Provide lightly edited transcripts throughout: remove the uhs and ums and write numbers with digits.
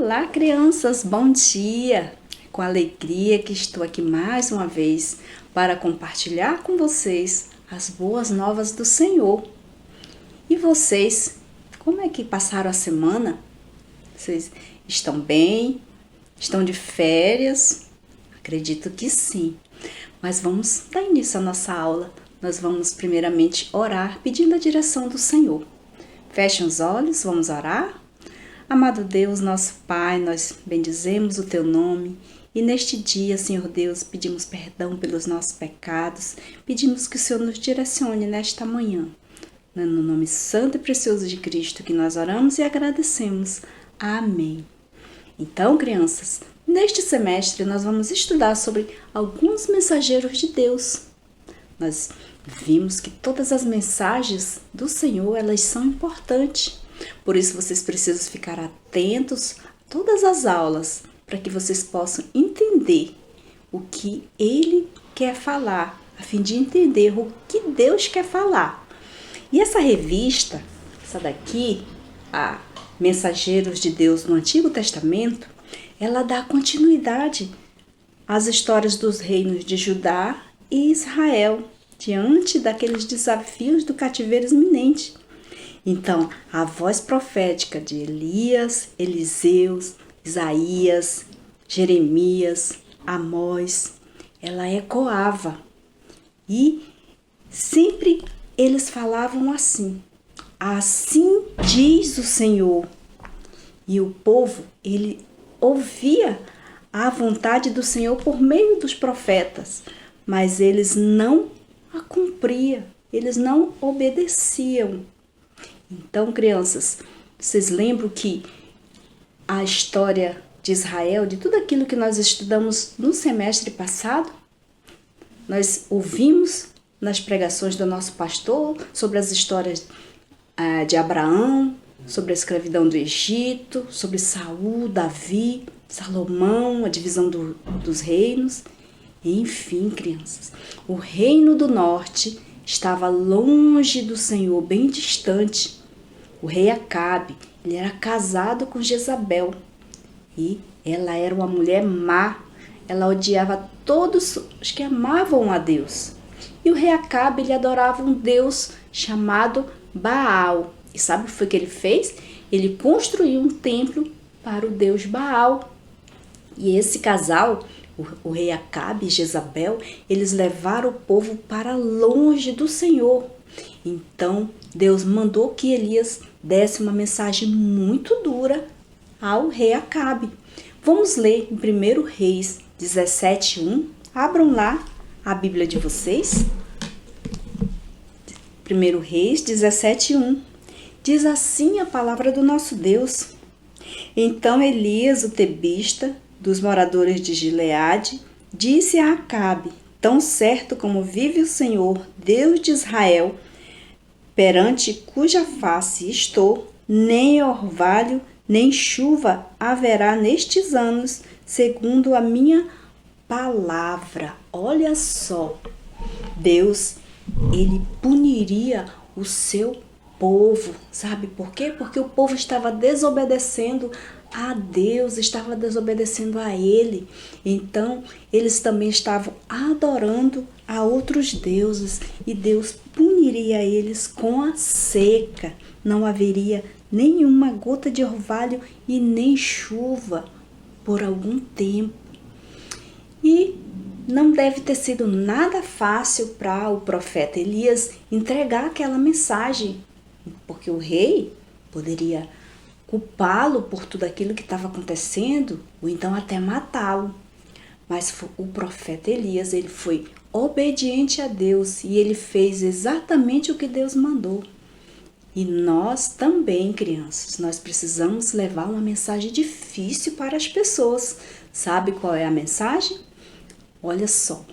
Olá, crianças, bom dia! Com alegria que estou aqui mais uma vez para compartilhar com vocês as boas novas do Senhor. E vocês, como é que passaram a semana? Vocês estão bem? Estão de férias? Acredito que sim. Mas vamos dar início à nossa aula. Nós vamos primeiramente orar pedindo a direção do Senhor. Fechem os olhos, vamos orar? Amado Deus, nosso Pai, nós bendizemos o Teu nome e neste dia, Senhor Deus, pedimos perdão pelos nossos pecados, pedimos que o Senhor nos direcione nesta manhã. No nome santo e precioso de Cristo que nós oramos e agradecemos. Amém. Então, crianças, neste semestre nós vamos estudar sobre alguns mensageiros de Deus. Nós vimos que todas as mensagens do Senhor, elas são importantes. Por isso vocês precisam ficar atentos a todas as aulas, para que vocês possam entender o que Ele quer falar, a fim de entender o que Deus quer falar. E essa revista, essa daqui, a Mensageiros de Deus no Antigo Testamento, ela dá continuidade às histórias dos reinos de Judá e Israel, diante daqueles desafios do cativeiro iminente. Então, a voz profética de Elias, Eliseu, Isaías, Jeremias, Amós, ela ecoava. E sempre eles falavam assim: assim diz o Senhor. E o povo, ele ouvia a vontade do Senhor por meio dos profetas, mas eles não a cumpriam, eles não obedeciam. Então, crianças, vocês lembram que a história de Israel, de tudo aquilo que nós estudamos no semestre passado, nós ouvimos nas pregações do nosso pastor sobre as histórias de Abraão, sobre a escravidão do Egito, sobre Saul, Davi, Salomão, a divisão dos reinos. Enfim, crianças, o reino do norte estava longe do Senhor, bem distante. O rei Acabe, ele era casado com Jezabel e ela era uma mulher má. Ela odiava todos os que amavam a Deus. E o rei Acabe, ele adorava um Deus chamado Baal. E sabe o que foi que ele fez? Ele construiu um templo para o Deus Baal. E esse casal, o rei Acabe e Jezabel, eles levaram o povo para longe do Senhor. Então, Deus mandou que Elias desse uma mensagem muito dura ao rei Acabe. Vamos ler em 1 Reis 17:1. Abram lá a Bíblia de vocês. 1 Reis 17:1. Diz assim a palavra do nosso Deus: Então Elias, o tebista, dos moradores de Gileade, disse a Acabe: Tão certo como vive o Senhor, Deus de Israel, perante cuja face estou, nem orvalho, nem chuva haverá nestes anos, segundo a minha palavra. Olha só, Deus, ele puniria o seu povo. Sabe por quê? Porque o povo estava desobedecendo a Deus, estava desobedecendo a Ele. Então, eles também estavam adorando a outros deuses e Deus puniria eles com a seca. Não haveria nenhuma gota de orvalho e nem chuva por algum tempo. E não deve ter sido nada fácil para o profeta Elias entregar aquela mensagem, porque o rei poderia culpá-lo por tudo aquilo que estava acontecendo, ou então até matá-lo. Mas o profeta Elias, ele foi obediente a Deus e ele fez exatamente o que Deus mandou. E nós também, crianças, nós precisamos levar uma mensagem difícil para as pessoas. Sabe qual é a mensagem? Olha só,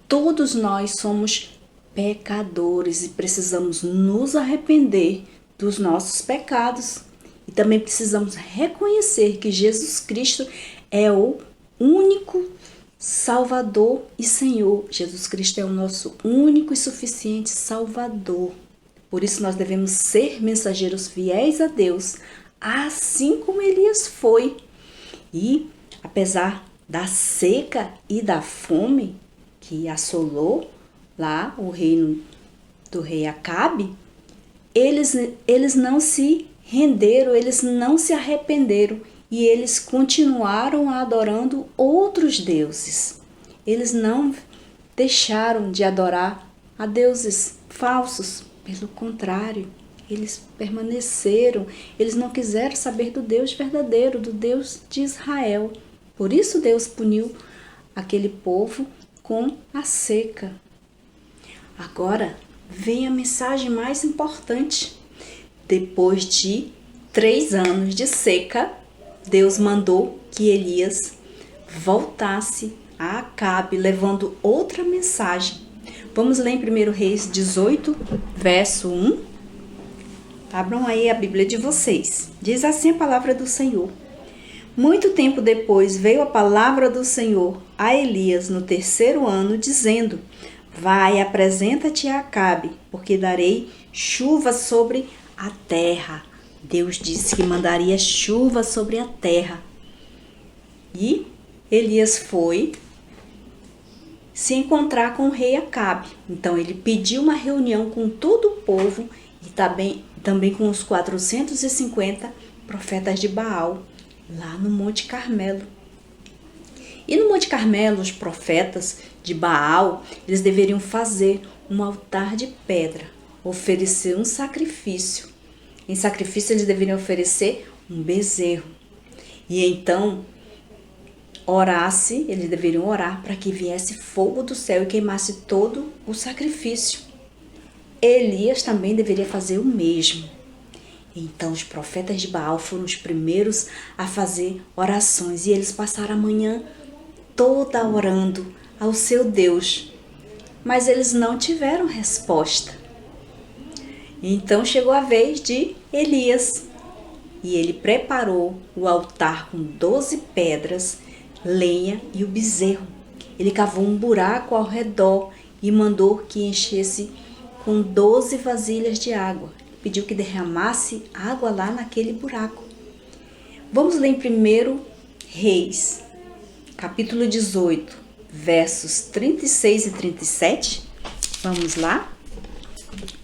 todos nós somos pecadores e precisamos nos arrepender dos nossos pecados. E também precisamos reconhecer que Jesus Cristo é o único Salvador e Senhor. Jesus Cristo é o nosso único e suficiente Salvador. Por isso nós devemos ser mensageiros fiéis a Deus, assim como Elias foi. E, apesar da seca e da fome que assolou lá o reino do rei Acabe, eles não se renderam, eles não se arrependeram e eles continuaram adorando outros deuses. Eles não deixaram de adorar a deuses falsos, pelo contrário, eles permaneceram, eles não quiseram saber do Deus verdadeiro, do Deus de Israel. Por isso Deus puniu aquele povo com a seca. Agora vem a mensagem mais importante. Depois de 3 anos de seca, Deus mandou que Elias voltasse a Acabe, levando outra mensagem. Vamos ler em 1 Reis 18, verso 1. Abram aí a Bíblia de vocês. Diz assim a palavra do Senhor. Muito tempo depois veio a palavra do Senhor a Elias no 3º ano, dizendo: Vai, apresenta-te a Acabe, porque darei chuva sobre a terra. Deus disse que mandaria chuva sobre a terra. E Elias foi se encontrar com o rei Acabe. Então ele pediu uma reunião com todo o povo e também com os 450 profetas de Baal, lá no Monte Carmelo. E no Monte Carmelo, os profetas de Baal, eles deveriam fazer um altar de pedra, oferecer um sacrifício. Em sacrifício, eles deveriam oferecer um bezerro. E então, eles deveriam orar para que viesse fogo do céu e queimasse todo o sacrifício. Elias também deveria fazer o mesmo. Então, os profetas de Baal foram os primeiros a fazer orações e eles passaram a manhã toda orando ao seu Deus, mas eles não tiveram resposta. Então chegou a vez de Elias e ele preparou o altar com 12 pedras, lenha e o bezerro. Ele cavou um buraco ao redor e mandou que enchesse com 12 vasilhas de água. Pediu que derramasse água lá naquele buraco. Vamos ler em 1 Reis, capítulo 18, versos 36 e 37. Vamos lá?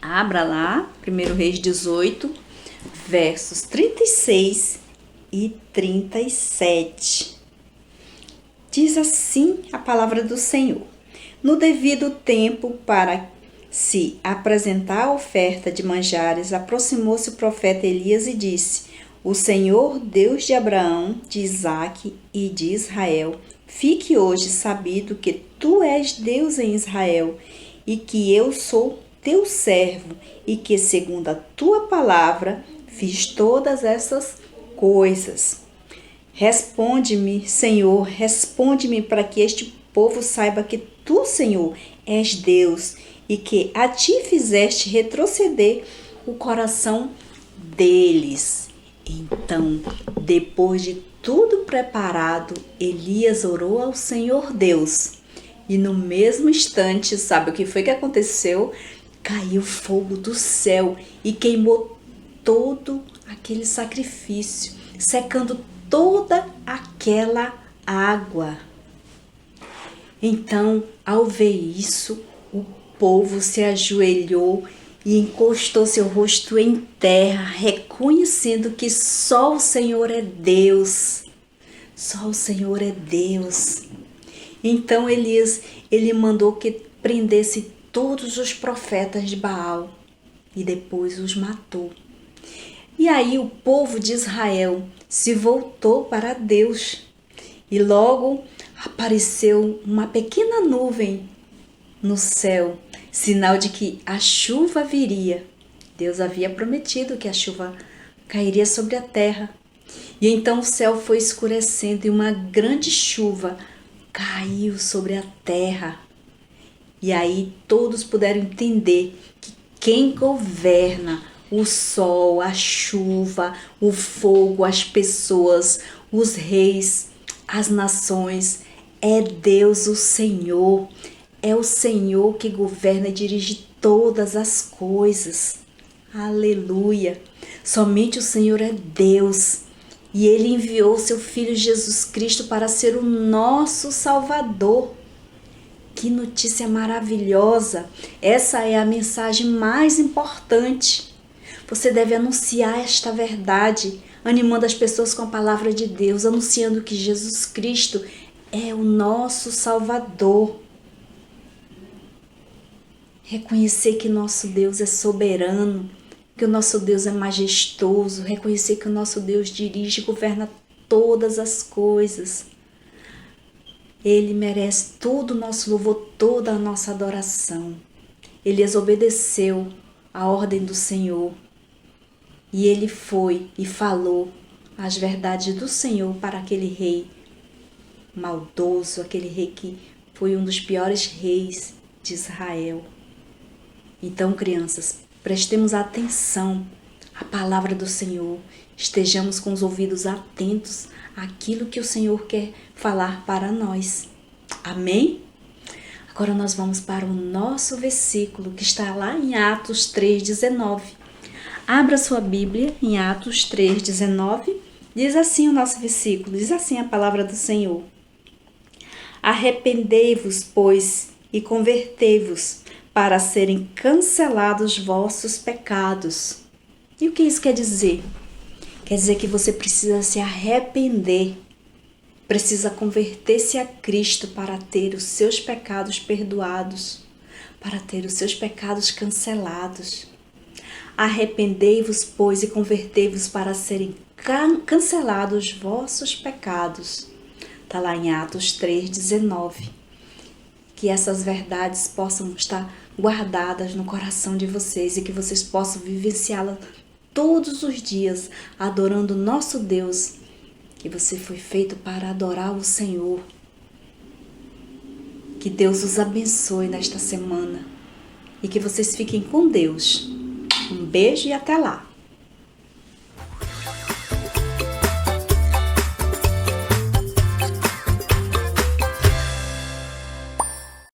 Abra lá, 1 Reis 18, versos 36 e 37. Diz assim a palavra do Senhor. No devido tempo, para se apresentar a oferta de manjares, aproximou-se o profeta Elias e disse: O Senhor, Deus de Abraão, de Isaque e de Israel, fique hoje sabido que tu és Deus em Israel e que eu sou teu servo e que, segundo a tua palavra, fiz todas essas coisas. Responde-me, Senhor, responde-me para que este povo saiba que tu, Senhor, és Deus e que a ti fizeste retroceder o coração deles. Então, depois de tudo preparado, Elias orou ao Senhor Deus. E no mesmo instante, sabe o que foi que aconteceu? Caiu fogo do céu e queimou todo aquele sacrifício, secando toda aquela água. Então, ao ver isso, o povo se ajoelhou e encostou seu rosto em terra, reconhecendo que só o Senhor é Deus. Só o Senhor é Deus. Então Elias, ele mandou que prendesse todos os profetas de Baal e depois os matou. E aí o povo de Israel se voltou para Deus e logo apareceu uma pequena nuvem no céu, sinal de que a chuva viria. Deus havia prometido que a chuva cairia sobre a terra. E então o céu foi escurecendo e uma grande chuva caiu sobre a terra. E aí todos puderam entender que quem governa o sol, a chuva, o fogo, as pessoas, os reis, as nações, é Deus o Senhor. É o Senhor que governa e dirige todas as coisas. Aleluia! Somente o Senhor é Deus. E Ele enviou seu Filho Jesus Cristo para ser o nosso Salvador. Que notícia maravilhosa! Essa é a mensagem mais importante. Você deve anunciar esta verdade, animando as pessoas com a palavra de Deus, anunciando que Jesus Cristo é o nosso Salvador. Reconhecer que nosso Deus é soberano, que o nosso Deus é majestoso, reconhecer que o nosso Deus dirige e governa todas as coisas. Ele merece todo o nosso louvor, toda a nossa adoração. Elias obedeceu a ordem do Senhor e ele foi e falou as verdades do Senhor para aquele rei maldoso, aquele rei que foi um dos piores reis de Israel. Então, crianças, prestemos atenção à palavra do Senhor, estejamos com os ouvidos atentos àquilo que o Senhor quer falar para nós. Amém? Agora nós vamos para o nosso versículo que está lá em Atos 3,19. Abra sua Bíblia em Atos 3,19. Diz assim o nosso versículo, diz assim a palavra do Senhor. Arrependei-vos, pois, e convertei-vos, para serem cancelados vossos pecados. E o que isso quer dizer? Quer dizer que você precisa se arrepender, precisa converter-se a Cristo para ter os seus pecados perdoados, para ter os seus pecados cancelados. Arrependei-vos, pois, e convertei-vos para serem cancelados vossos pecados. Está lá em Atos 3,19. Que essas verdades possam estar guardadas no coração de vocês e que vocês possam vivenciá-las todos os dias, adorando o nosso Deus, que você foi feito para adorar o Senhor. Que Deus os abençoe nesta semana e que vocês fiquem com Deus. Um beijo e até lá!